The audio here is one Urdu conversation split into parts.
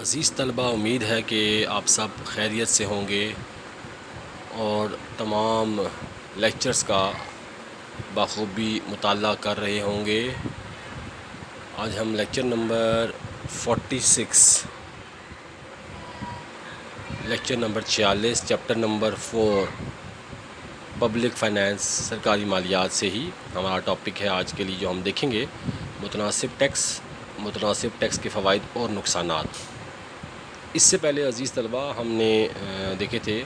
عزیز طلبہ، امید ہے کہ آپ سب خیریت سے ہوں گے اور تمام لیکچرز کا بخوبی مطالعہ کر رہے ہوں گے۔ آج ہم lecture number 46 lecture number 46 chapter number 4 public finance سرکاری مالیات سے ہی ہمارا ٹاپک ہے آج کے لیے، جو ہم دیکھیں گے متناسب ٹیکس کے فوائد اور نقصانات۔ اس سے پہلے عزیز طلبہ ہم نے دیکھے تھے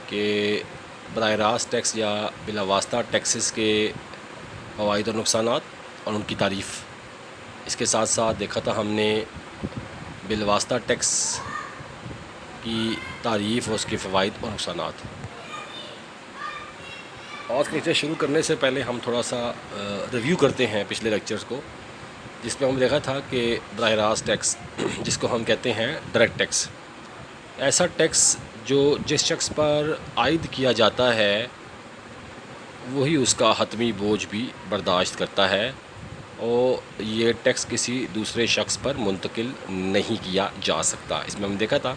کہ براہ راست ٹیکس یا بلا واسطہ ٹیکسز کے فوائد اور نقصانات اور ان کی تعریف۔ اس کے ساتھ ساتھ دیکھا تھا ہم نے بالواسطہ ٹیکس کی تعریف اور اس کے فوائد اور نقصانات۔ آج کا لیکچر شروع کرنے سے پہلے ہم تھوڑا سا ریویو کرتے ہیں پچھلے لیکچرز کو، جس پہ ہم دیکھا تھا کہ براہ راست ٹیکس، جس کو ہم کہتے ہیں ڈائریکٹ ٹیکس، ایسا ٹیکس جو جس شخص پر عائد کیا جاتا ہے وہی اس کا حتمی بوجھ بھی برداشت کرتا ہے، اور یہ ٹیکس کسی دوسرے شخص پر منتقل نہیں کیا جا سکتا۔ اس میں ہم دیکھا تھا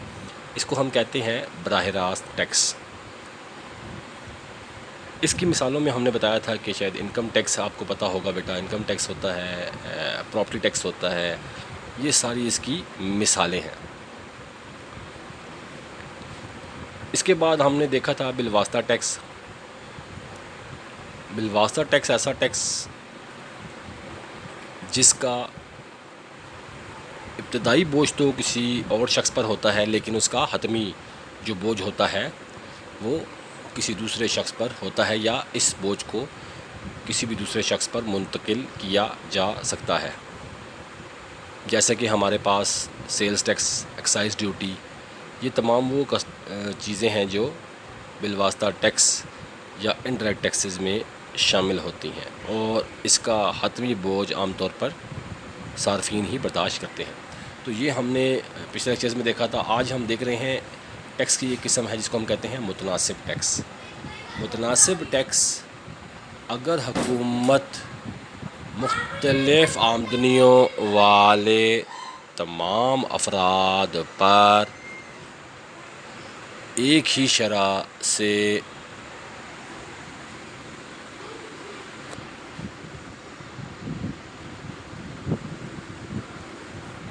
اس کو ہم کہتے ہیں براہ راست ٹیکس۔ اس کی مثالوں میں ہم نے بتایا تھا کہ شاید انکم ٹیکس آپ کو پتہ ہوگا بیٹا، انکم ٹیکس ہوتا ہے، پراپرٹی ٹیکس ہوتا ہے، یہ ساری اس کی مثالیں ہیں۔ اس کے بعد ہم نے دیکھا تھا بالواسطہ ٹیکس۔ بالواسطہ ٹیکس ایسا ٹیکس جس کا ابتدائی بوجھ تو کسی اور شخص پر ہوتا ہے، لیکن اس کا حتمی جو بوجھ ہوتا ہے وہ کسی دوسرے شخص پر ہوتا ہے، یا اس بوجھ کو کسی بھی دوسرے شخص پر منتقل کیا جا سکتا ہے۔ جیسے کہ ہمارے پاس سیلز ٹیکس، ایکسائز ڈیوٹی، یہ تمام وہ چیزیں ہیں جو بالواسطہ ٹیکس یا انڈائریکٹ ٹیکسز میں شامل ہوتی ہیں، اور اس کا حتمی بوجھ عام طور پر صارفین ہی برداشت کرتے ہیں۔ تو یہ ہم نے پچھلے لیکچرز میں دیکھا تھا۔ آج ہم دیکھ رہے ہیں ٹیکس کی ایک قسم ہے جس کو ہم کہتے ہیں متناسب ٹیکس۔ متناسب ٹیکس اگر حکومت مختلف آمدنیوں والے تمام افراد پر ایک ہی شرح سے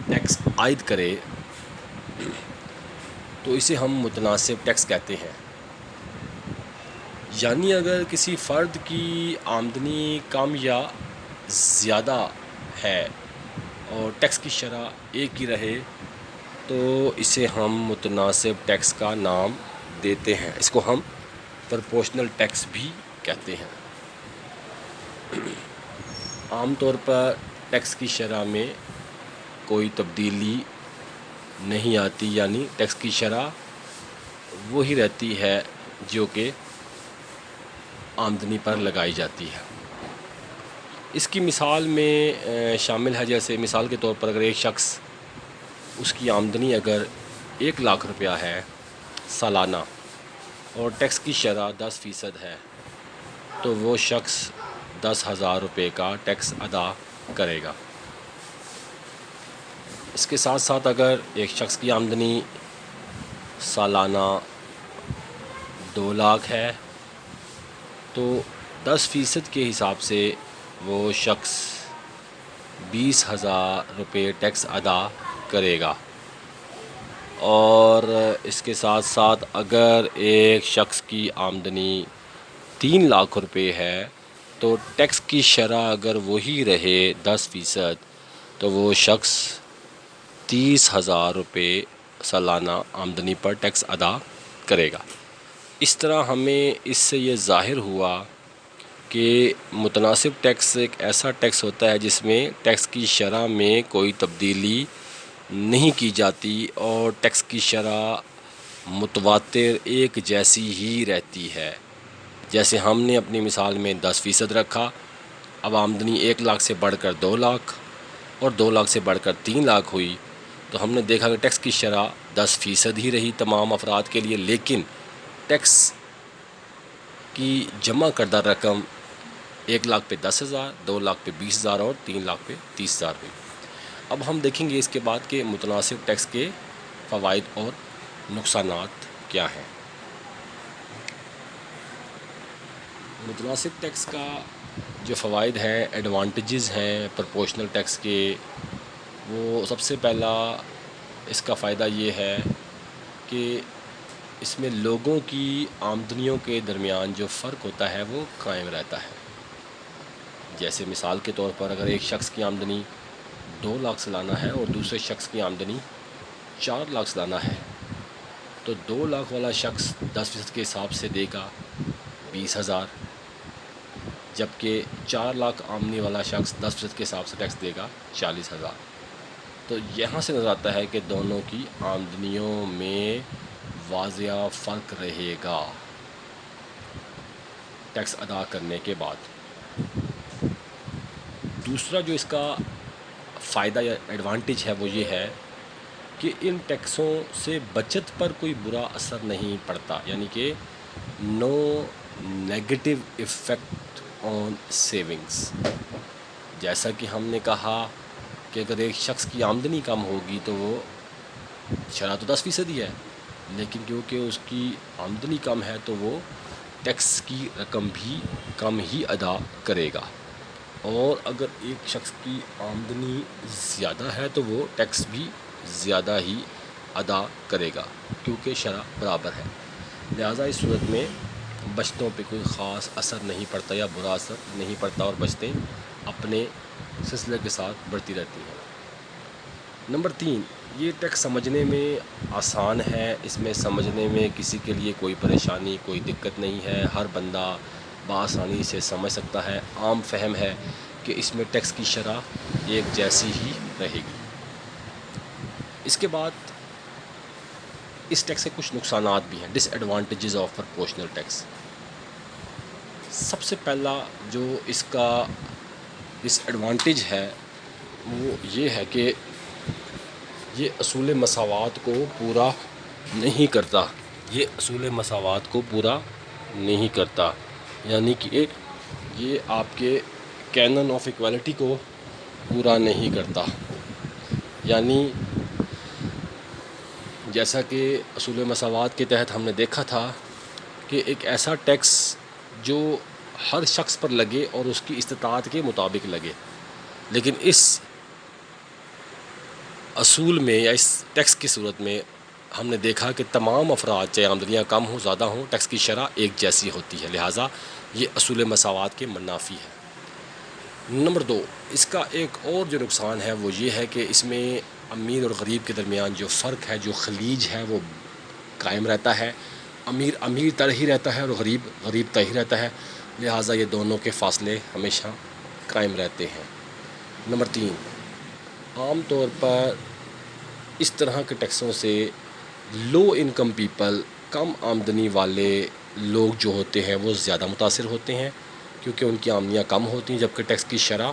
ٹیکس عائد کرے تو اسے ہم متناسب ٹیکس کہتے ہیں۔ یعنی اگر کسی فرد کی آمدنی کم یا زیادہ ہے اور ٹیکس کی شرح ایک ہی رہے تو اسے ہم متناسب ٹیکس کا نام دیتے ہیں۔ اس کو ہم پرپورشنل ٹیکس بھی کہتے ہیں۔ عام طور پر ٹیکس کی شرح میں کوئی تبدیلی نہیں آتی، یعنی ٹیکس کی شرح وہی رہتی ہے جو کہ آمدنی پر لگائی جاتی ہے۔ اس کی مثال میں شامل ہے، جیسے مثال کے طور پر اگر ایک شخص، اس کی آمدنی اگر 1,00,000 روپیہ ہے سالانہ اور ٹیکس کی شرح 10% ہے تو وہ شخص 10,000 روپے کا ٹیکس ادا کرے گا۔ اس کے ساتھ ساتھ اگر ایک شخص کی آمدنی سالانہ 2,00,000 ہے تو 10% کے حساب سے وہ شخص 20,000 روپے ٹیکس ادا کرے گا۔ اور اس کے ساتھ ساتھ اگر ایک شخص کی آمدنی 3,00,000 روپے ہے تو ٹیکس کی شرح اگر وہی رہے 10% تو وہ شخص 30,000 روپے سالانہ آمدنی پر ٹیکس ادا کرے گا۔ اس طرح ہمیں اس سے یہ ظاہر ہوا کہ متناسب ٹیکس ایک ایسا ٹیکس ہوتا ہے جس میں ٹیکس کی شرح میں کوئی تبدیلی نہیں کی جاتی اور ٹیکس کی شرح متواتر ایک جیسی ہی رہتی ہے۔ جیسے ہم نے اپنی مثال میں 10% رکھا، اب آمدنی 1,00,000 سے بڑھ کر 2,00,000 اور 2,00,000 سے بڑھ کر 3,00,000 ہوئی تو ہم نے دیکھا کہ ٹیکس کی شرح 10% ہی رہی تمام افراد کے لیے، لیکن ٹیکس کی جمع کردہ رقم 1,00,000 پہ 10,000، 2,00,000 پہ 20,000 اور 3,00,000 پہ 30,000 ہوئی۔ اب ہم دیکھیں گے اس کے بعد کہ متناسب ٹیکس کے فوائد اور نقصانات کیا ہیں۔ متناسب ٹیکس کا جو فوائد ہیں، ایڈوانٹیجز ہیں پرپورشنل ٹیکس کے، وہ سب سے پہلا اس کا فائدہ یہ ہے کہ اس میں لوگوں کی آمدنیوں کے درمیان جو فرق ہوتا ہے وہ قائم رہتا ہے۔ جیسے مثال کے طور پر اگر ایک شخص کی آمدنی 2 لاکھ سالانہ ہے اور دوسرے شخص کی آمدنی 4 لاکھ سالانہ ہے، تو 2 لاکھ والا شخص 10% کے حساب سے دے گا 20,000، جبکہ 4 لاکھ آمدنی والا شخص 10% کے حساب سے ٹیکس دے گا 40,000۔ تو یہاں سے نظر آتا ہے کہ دونوں کی آمدنیوں میں واضح فرق رہے گا ٹیکس ادا کرنے کے بعد۔ دوسرا جو اس کا فائدہ یا ایڈوانٹیج ہے وہ یہ ہے کہ ان ٹیکسوں سے بچت پر کوئی برا اثر نہیں پڑتا، یعنی کہ نو نیگیٹو ایفیکٹ آن سیونگز۔ جیسا کہ ہم نے کہا کہ اگر ایک شخص کی آمدنی کم ہوگی تو وہ شرح تو 10% ہی ہے، لیکن کیونکہ اس کی آمدنی کم ہے تو وہ ٹیکس کی رقم بھی کم ہی ادا کرے گا، اور اگر ایک شخص کی آمدنی زیادہ ہے تو وہ ٹیکس بھی زیادہ ہی ادا کرے گا کیونکہ شرح برابر ہے۔ لہٰذا اس صورت میں بچتوں پہ کوئی خاص اثر نہیں پڑتا یا برا اثر نہیں پڑتا، اور بچتیں اپنے سلسلے کے ساتھ بڑھتی رہتی ہیں۔ نمبر 3، یہ ٹیکس سمجھنے میں آسان ہے، اس میں سمجھنے میں کسی کے لیے کوئی پریشانی کوئی دقت نہیں ہے، ہر بندہ بآسانی سے سمجھ سکتا ہے، عام فہم ہے کہ اس میں ٹیکس کی شرح ایک جیسی ہی رہے گی۔ اس کے بعد اس ٹیکس کے کچھ نقصانات بھی ہیں، ڈس ایڈوانٹیجز آف پرپورشنل ٹیکس۔ سب سے پہلا جو اس کا ڈس ایڈوانٹیج ہے وہ یہ ہے کہ یہ اصول مساوات کو پورا نہیں کرتا، یعنی کہ یہ آپ کے کینن آف ایکویلٹی کو پورا نہیں کرتا۔ یعنی جیسا کہ اصول مساوات کے تحت ہم نے دیکھا تھا کہ ایک ایسا ٹیکس جو ہر شخص پر لگے اور اس کی استطاعت کے مطابق لگے، لیکن اس اصول میں یا اس ٹیکس کی صورت میں ہم نے دیکھا کہ تمام افراد چاہے آمدنیاں کم ہوں زیادہ ہوں ٹیکس کی شرح ایک جیسی ہوتی ہے، لہٰذا یہ اصول مساوات کے منافی ہے۔ نمبر 2، اس کا ایک اور جو نقصان ہے وہ یہ ہے کہ اس میں امیر اور غریب کے درمیان جو فرق ہے، جو خلیج ہے، وہ قائم رہتا ہے۔ امیر تر ہی رہتا ہے اور غریب تر ہی رہتا ہے، لہٰذا یہ دونوں کے فاصلے ہمیشہ قائم رہتے ہیں۔ نمبر 3، عام طور پر اس طرح کے ٹیکسوں سے لو انکم پیپل، کم آمدنی والے لوگ جو ہوتے ہیں وہ زیادہ متاثر ہوتے ہیں کیونکہ ان کی آمدنیاں کم ہوتی ہیں، جبکہ ٹیکس کی شرح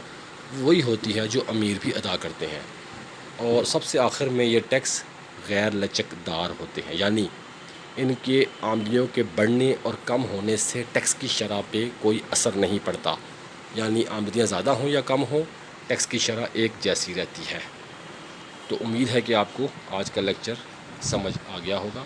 وہی ہوتی ہے جو امیر بھی ادا کرتے ہیں۔ اور سب سے آخر میں یہ ٹیکس غیر لچک دار ہوتے ہیں، یعنی ان کے آمدنیوں کے بڑھنے اور کم ہونے سے ٹیکس کی شرح پہ کوئی اثر نہیں پڑتا، یعنی آمدنیاں زیادہ ہوں یا کم ہوں ٹیکس کی شرح ایک جیسی رہتی ہے۔ تو امید ہے کہ آپ کو آج کا لیکچر سمجھ آ گیا ہوگا۔